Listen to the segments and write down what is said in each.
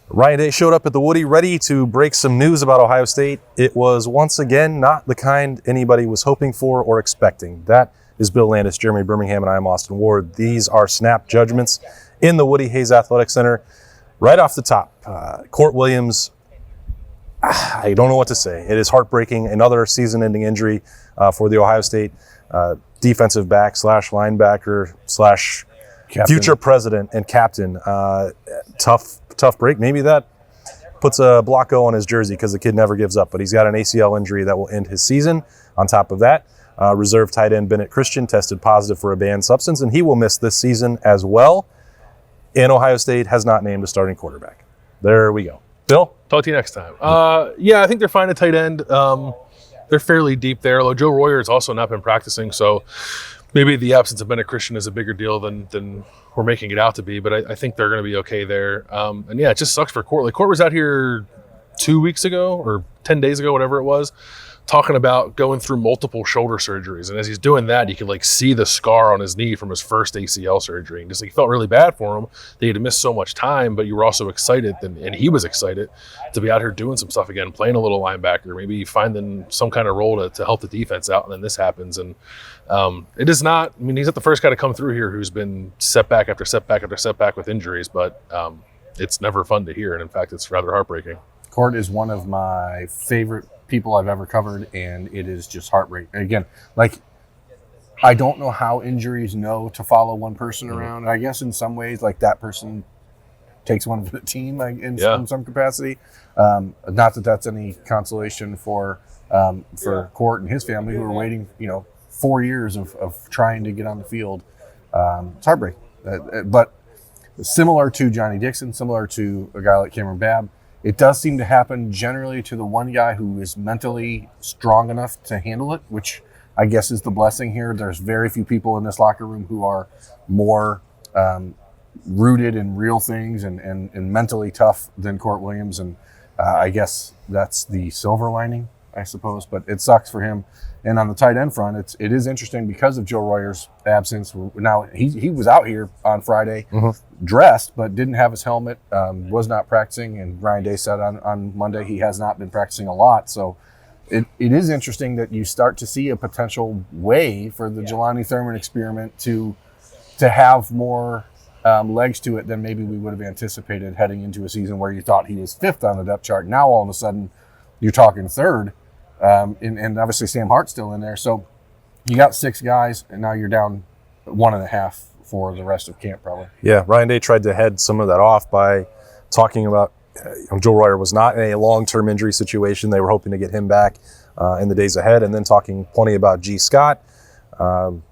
Ryan Day showed up at the Woody ready to break some news about Ohio State. It was once again not the kind anybody was hoping for or expecting. That is Bill Landis, Jeremy Birmingham, and I'm Austin Ward. These are snap judgments in the Woody Hayes Athletic Center. Right off the top, Court Williams, I don't know what to say. It is heartbreaking. Another season-ending injury for the Ohio State defensive back / linebacker / future president and captain. Tough break. Maybe that puts a block O on his jersey because the kid never gives up. But he's got an ACL injury that will end his season. On top of that, reserve tight end Bennett Christian tested positive for a banned substance, and he will miss this season as well. And Ohio State has not named a starting quarterback. There we go. Bill? Talk to you next time. I think they're fine at tight end. They're fairly deep there, although Joe Royer has also not been practicing, so maybe the absence of Bennett Christian is a bigger deal than we're making it out to be, but I think they're going to be okay there. It just sucks for Court. Like, Court was out here 2 weeks ago or 10 days ago, whatever it was, talking about going through multiple shoulder surgeries. And as he's doing that, you can see the scar on his knee from his first ACL surgery. And just he felt really bad for him that he had missed so much time, but you were also excited, and he was excited to be out here doing some stuff again, playing a little linebacker, maybe finding some kind of role to help the defense out. And then this happens. And it is not, he's not the first guy to come through here who's been setback after setback after setback with injuries, but it's never fun to hear. And in fact, it's rather heartbreaking. Court is one of my favorite people I've ever covered, and it is just heartbreaking. Again, I don't know how injuries know to follow one person around. I guess in some ways, that person takes one for the team in some capacity. Not that that's any consolation for Court and his family, who are waiting, 4 years of trying to get on the field. It's heartbreaking. But similar to Johnny Dixon, similar to a guy like Cameron Babb, it does seem to happen generally to the one guy who is mentally strong enough to handle it, which I guess is the blessing here. There's very few people in this locker room who are more rooted in real things and mentally tough than Court Williams. And I guess that's the silver lining, I suppose. But it sucks for him. And on the tight end front, it is interesting because of Joe Royer's absence. Now, he was out here on Friday, dressed, but didn't have his helmet, was not practicing. And Ryan Day said on Monday he has not been practicing a lot. So it is interesting that you start to see a potential way for the Jelani Thurman experiment to have more legs to it than maybe we would have anticipated heading into a season where you thought he was fifth on the depth chart. Now all of a sudden you're talking third. And obviously Sam Hart's still in there. So you got 6 guys, and now you're down 1.5 for the rest of camp probably. Yeah, Ryan Day tried to head some of that off by talking about Joe Royer was not in a long-term injury situation. They were hoping to get him back in the days ahead, and then talking plenty about G. Scott,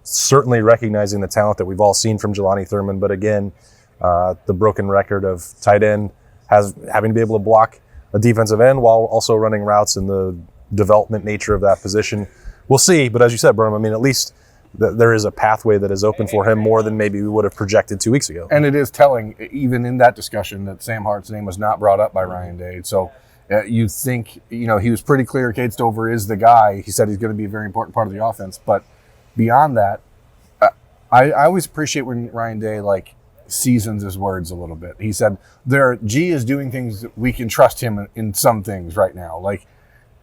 certainly recognizing the talent that we've all seen from Jelani Thurman, but again, the broken record of tight end having to be able to block a defensive end while also running routes in the development nature of that position. We'll see, but as you said, Berm, at least there is a pathway that is open for him more than maybe we would have projected 2 weeks ago. And it is telling, even in that discussion, that Sam Hart's name was not brought up by Ryan Day. So you think, he was pretty clear Cade Stover is the guy. He said he's going to be a very important part of the offense. But beyond that, I always appreciate when Ryan Day, seasons his words a little bit. He said, G is doing things that we can trust him in some things right now.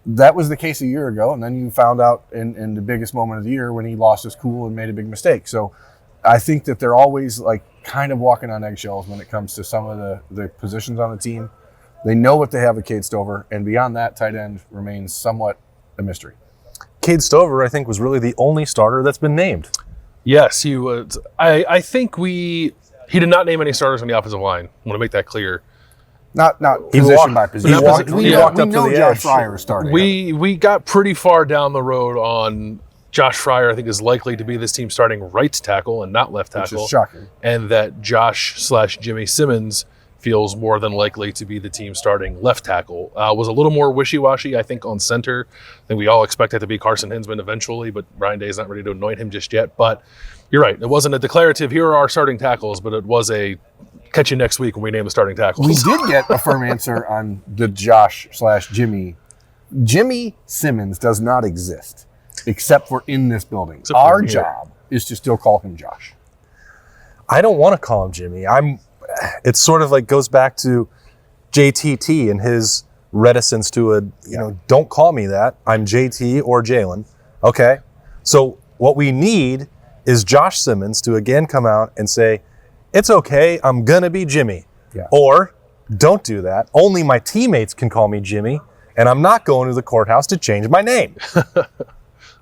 That was the case a year ago, and then you found out in the biggest moment of the year when he lost his cool and made a big mistake. So I think that they're always kind of walking on eggshells when it comes to some of the positions on the team. They know what they have with Cade Stover, and beyond that, tight end remains somewhat a mystery. Cade Stover, I think, was really the only starter that's been named. Yes, he was. I think he did not name any starters on the offensive line. I want to make that clear. Not position by position. He walked up to the Josh edge. Fryer is starting. We got pretty far down the road on Josh Fryer. I think is likely to be this team's starting right tackle and not left tackle. Which is shocking. And that Josh/Jimmy Simmons feels more than likely to be the team starting left tackle. Was a little more wishy-washy, I think, on center. I think we all expect that to be Carson Hinsman eventually, but Ryan Day is not ready to anoint him just yet. But you're right. It wasn't a declarative, here are our starting tackles, but it was a catch you next week when we name the starting tackles. We did get a firm answer on the Josh/Jimmy. Jimmy Simmons does not exist except for in this building. Our job is to still call him Josh. I don't want to call him Jimmy. It's sort of goes back to JTT and his reticence to don't call me that. I'm JT or Jalen. Okay. So what we need is Josh Simmons to again come out and say, it's okay, I'm going to be Jimmy. Yeah. Or don't do that. Only my teammates can call me Jimmy, and I'm not going to the courthouse to change my name.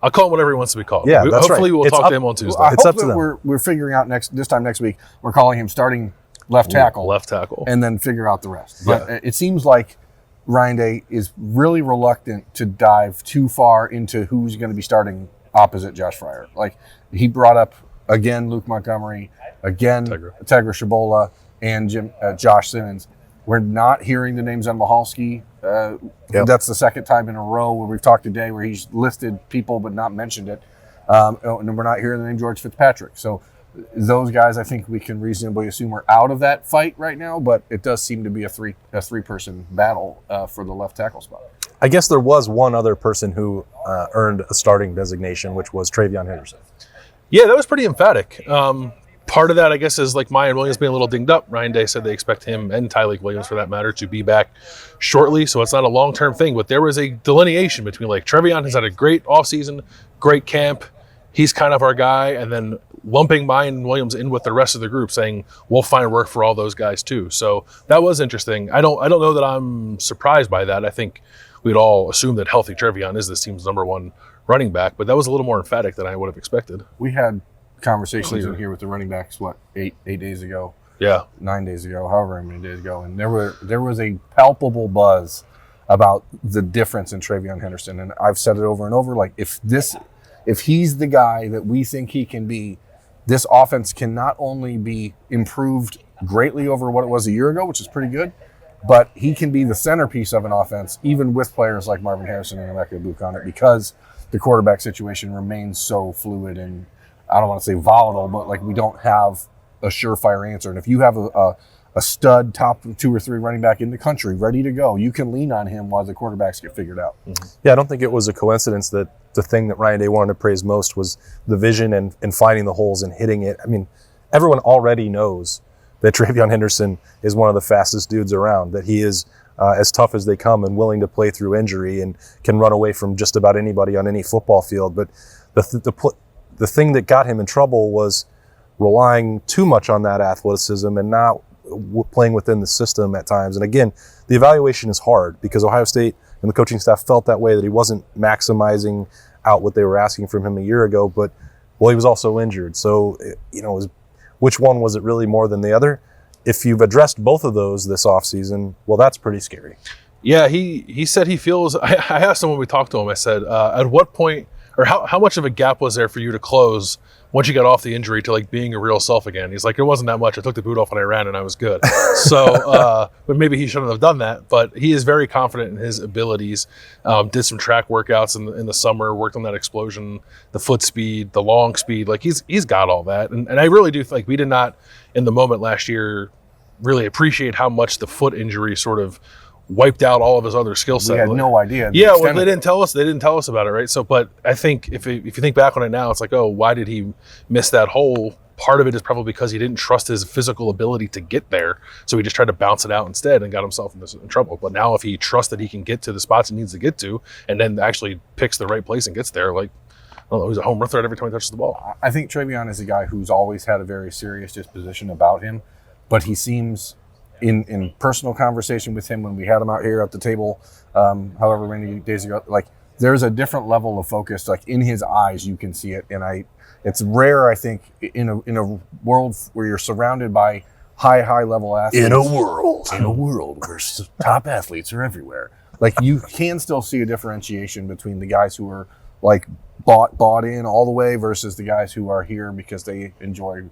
I'll call him whatever he wants to be called. Yeah, that's Hopefully right. we'll talk to him on Tuesday. It's hope up to that them. We're figuring out this time next week, we're calling him starting left tackle. Left tackle. And then figure out the rest. But it seems like Ryan Day is really reluctant to dive too far into who's going to be starting opposite Josh Fryer. Like, he brought up, again, Luke Montgomery, again, Tegra Shabola, and Josh Simmons. We're not hearing the names on Mahalski. That's the second time in a row where we've talked today where he's listed people but not mentioned it. And we're not hearing the name George Fitzpatrick. So those guys, I think we can reasonably assume are out of that fight right now, but it does seem to be a three-person battle for the left tackle spot. I guess there was one other person who earned a starting designation, which was Travion Henderson. Yeah, that was pretty emphatic. Part of that, I guess, is like Mayan Williams being a little dinged up. Ryan Day said they expect him and Tyleik Williams, for that matter, to be back shortly. So it's not a long-term thing, but there was a delineation between like Trevion has had a great offseason, great camp. He's kind of our guy, and then lumping Mayan Williams in with the rest of the group, saying we'll find work for all those guys too. So that was interesting. I don't know that I'm surprised by that. I think we'd all assume that healthy Trevion is this team's number one running back, but that was a little more emphatic than I would have expected. We had conversations in here with the running backs, 8 days ago? Yeah. 9 days ago, however many days ago. And there was a palpable buzz about the difference in Travion Henderson. And I've said it over and over, like, if he's the guy that we think he can be, this offense can not only be improved greatly over what it was a year ago, which is pretty good, but he can be the centerpiece of an offense, even with players like Marvin Harrison and Emeka Egbuka on it, because the quarterback situation remains so fluid and, I don't want to say volatile, but like we don't have a surefire answer. And if you have a stud top 2 or 3 running back in the country ready to go, you can lean on him while the quarterbacks get figured out. Mm-hmm. Yeah, I don't think it was a coincidence that the thing that Ryan Day wanted to praise most was the vision and finding the holes and hitting it. I mean, everyone already knows that Travion Henderson is one of the fastest dudes around, that he is as tough as they come and willing to play through injury and can run away from just about anybody on any football field. But the thing that got him in trouble was relying too much on that athleticism and not playing within the system at times. And again, the evaluation is hard because Ohio State and the coaching staff felt that way, that he wasn't maximizing out what they were asking from him a year ago. But, well, he was also injured. So, which one was it really more than the other? If you've addressed both of those this offseason, well, that's pretty scary. Yeah, he said he feels – I asked him when we talked to him, I said, at what point – or how much of a gap was there for you to close once you got off the injury to like being a real self again? He's like, it wasn't that much. I took the boot off and I ran and I was good. So, but maybe he shouldn't have done that. But he is very confident in his abilities. Did some track workouts in the summer, worked on that explosion, the foot speed, the long speed. Like he's got all that. And I really do think we did not, in the moment last year, really appreciate how much the foot injury sort of wiped out all of his other skill set. We had no idea. Yeah, well, they didn't tell us. They didn't tell us about it, right? So, but I think if you think back on it now, it's like, oh, why did he miss that hole? Part of it is probably because he didn't trust his physical ability to get there, so he just tried to bounce it out instead and got himself in trouble. But now, if he trusts that he can get to the spots he needs to get to, and then actually picks the right place and gets there, like, I don't know, he's a home run threat every time he touches the ball. I think Travion is a guy who's always had a very serious disposition about him, but he seems, in personal conversation with him when we had him out here at the table, however many days ago, like there's a different level of focus, like in his eyes, you can see it. And it's rare, I think, in a world where you're surrounded by high level athletes. In a world where top athletes are everywhere. Like you can still see a differentiation between the guys who are like bought in all the way versus the guys who are here because they enjoy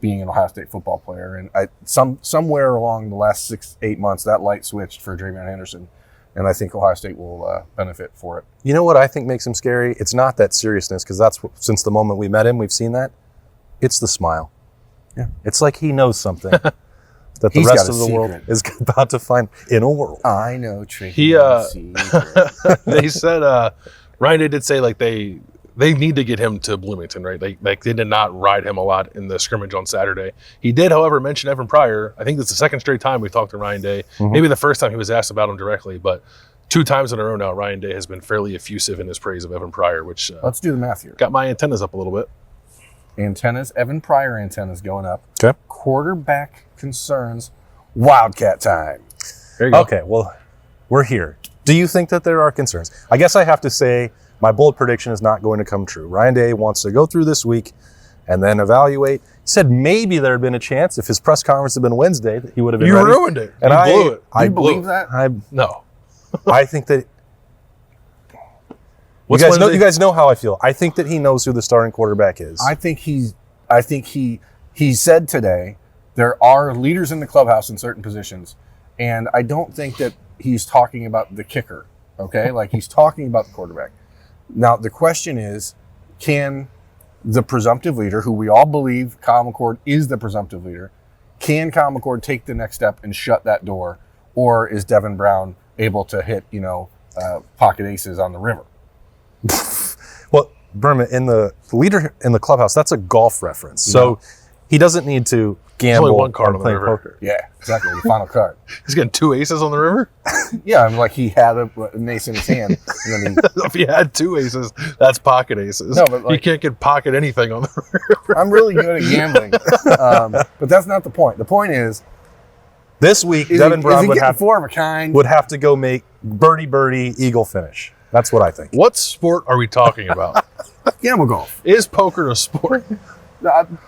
being an Ohio State football player. And somewhere along the last 6-8 months, that light switched for Travion Henderson, and I think Ohio State will benefit for it. You know what I think makes him scary? It's not that seriousness, because that's since the moment we met him, we've seen that. It's the smile. Yeah, it's like he knows something that the rest of the world is about to find in a world. I know Travion. They said Ryan did say like they need to get him to Bloomington, right? They did not ride him a lot in the scrimmage on Saturday. He did, however, mention Evan Pryor. I think it's the second straight time we've talked to Ryan Day. Maybe the first time he was asked about him directly, but 2 times in a row now, Ryan Day has been fairly effusive in his praise of Evan Pryor, which let's do the math here. Got my antennas up a little bit. Antennas, Evan Pryor antennas going up. Okay. Quarterback concerns, Wildcat time. There you go. Okay, well, we're here. Do you think that there are concerns? I guess I have to say my bold prediction is not going to come true. Ryan Day wants to go through this week and then evaluate. He said maybe there had been a chance if his press conference had been Wednesday that he would have been ready. You ruined it. And you I blew it. Do you believe that? No. I think that you guys know how I feel. I think that he knows who the starting quarterback is. I think he said today there are leaders in the clubhouse in certain positions, and I don't think that he's talking about the kicker. Okay, like he's talking about the quarterback. Now the question is, can the presumptive leader, who we all believe Kyle McCord is the presumptive leader, can Kyle McCord take the next step and shut that door, or is Devin Brown able to hit pocket aces on the river? Well, Berman, in the leader in the clubhouse, that's a golf reference. So he doesn't need to gamble only one card on playing the river. poker. Yeah, exactly. The final card. He's getting 2 aces on the river? Yeah, I mean, like he had an ace in his hand. And then If he had 2 aces, that's pocket aces. No, but he can't get pocket anything on the river. I'm really good at gambling. But that's not the point. The point is, This week, Devin Brown would have 4 of a kind. would have to go make birdie eagle finish. That's what I think. What sport are we talking about? Gamble golf. Is poker a sport?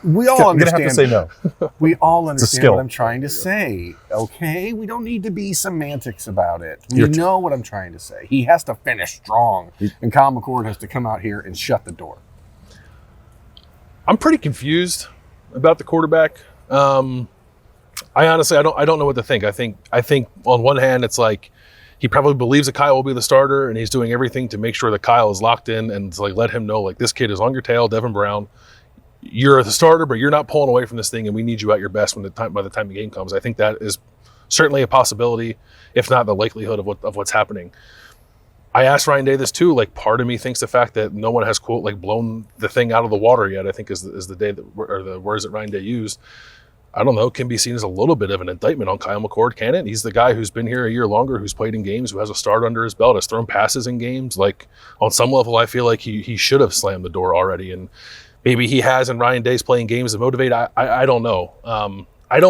We all I'm gonna understand. have to say no. We all understand skill. what I'm trying to say. Okay, we don't need to be semantics about it. We know what I'm trying to say. He has to finish strong, and Kyle McCord has to come out here and shut the door. I'm pretty confused about the quarterback. I honestly, I don't know what to think. I think on one hand, it's like he probably believes that Kyle will be the starter, and he's doing everything to make sure that Kyle is locked in and to let him know, this kid is on your tail, Devin Brown. You're the starter, but you're not pulling away from this thing, and we need you at your best by the time the game comes. I think that is certainly a possibility, if not the likelihood of what's happening. I asked Ryan Day this too. Part of me thinks the fact that no one has blown the thing out of the water yet, I think is the day or the words that Ryan Day used. I don't know, can be seen as a little bit of an indictment on Kyle McCord, can it? He's the guy who's been here a year longer, who's played in games, who has a start under his belt, has thrown passes in games. On some level, I feel like he should have slammed the door already, and maybe he has, and Ryan Day's playing games to motivate. I don't know. I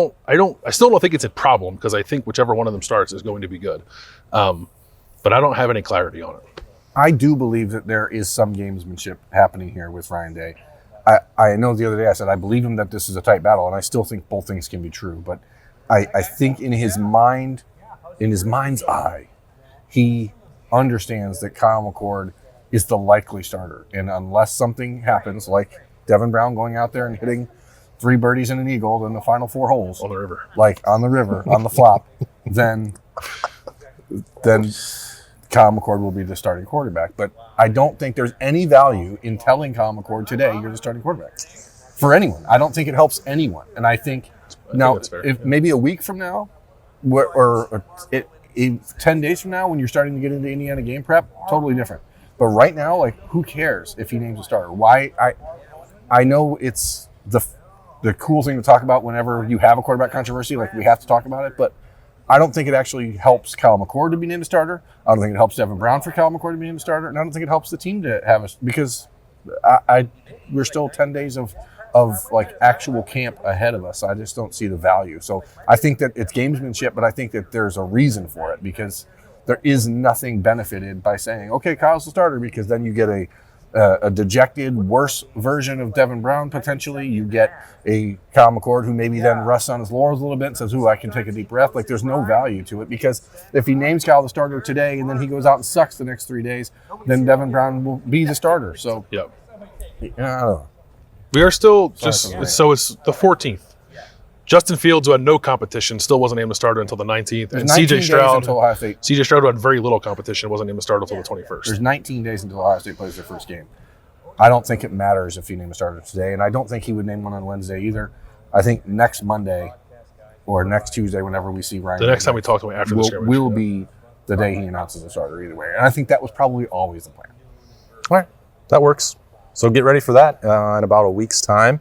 still don't think it's a problem, because I think whichever one of them starts is going to be good. But I don't have any clarity on it. I do believe that there is some gamesmanship happening here with Ryan Day. I know the other day I said I believe him that this is a tight battle, and I still think both things can be true. But I think in his mind's eye, he understands that Kyle McCord is the likely starter. And unless something happens, like Devin Brown going out there and hitting 3 birdies and an eagle in the final 4 holes. On the river. On the river, on the flop, then Kyle McCord will be the starting quarterback. But I don't think there's any value in telling Kyle McCord today you're the starting quarterback for anyone. I don't think it helps anyone. And I think if maybe a week from now or 10 days from now when you're starting to get into Indiana game prep, totally different. But right now, who cares if he names a starter? Why? I know it's the cool thing to talk about whenever you have a quarterback controversy, we have to talk about it, but I don't think it actually helps Kyle McCord to be named a starter. I don't think it helps Devin Brown for Kyle McCord to be named a starter, and I don't think it helps the team to have because we're still 10 days of actual camp ahead of us. I just don't see the value. So I think that it's gamesmanship, but I think that there's a reason for it, because there is nothing benefited by saying, okay, Kyle's the starter, because then you get a dejected, worse version of Devin Brown potentially. You get a Kyle McCord who maybe then rests on his laurels a little bit and says, I can take a deep breath. There's no value to it, because if he names Kyle the starter today and then he goes out and sucks the next 3 days, then Devin Brown will be the starter. So, yep. I don't know. We are still it's the 14th. Justin Fields, who had no competition, still wasn't named a starter until the 19th. And CJ Stroud, who had very little competition, wasn't named a starter until the 21st. There's 19 days until Ohio State plays their first game. I don't think it matters if you name a starter today, and I don't think he would name one on Wednesday either. I think next Monday or next Tuesday, whenever we see Ryan, the next time we talk to him after the scrimmage, will be the day he announces the starter either way. And I think that was probably always the plan. All right, that works. So get ready for that in about a week's time.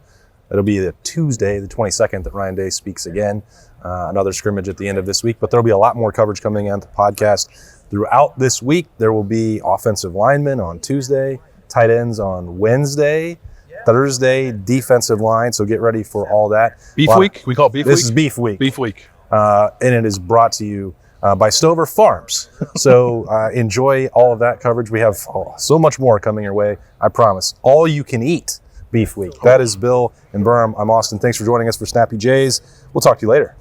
It'll be the Tuesday, the 22nd, that Ryan Day speaks again. Another scrimmage at the end of this week, but there'll be a lot more coverage coming on the podcast throughout this week. There will be offensive linemen on Tuesday, tight ends on Wednesday, Thursday, defensive line. So get ready for all that. Beef week? We call it beef week? This is beef week. Beef week. And it is brought to you by Stover Farms. So enjoy all of that coverage. We have so much more coming your way. I promise. All you can eat beef week. That is Bill and Berm. I'm Austin. Thanks for joining us for Snappy Jays. We'll talk to you later.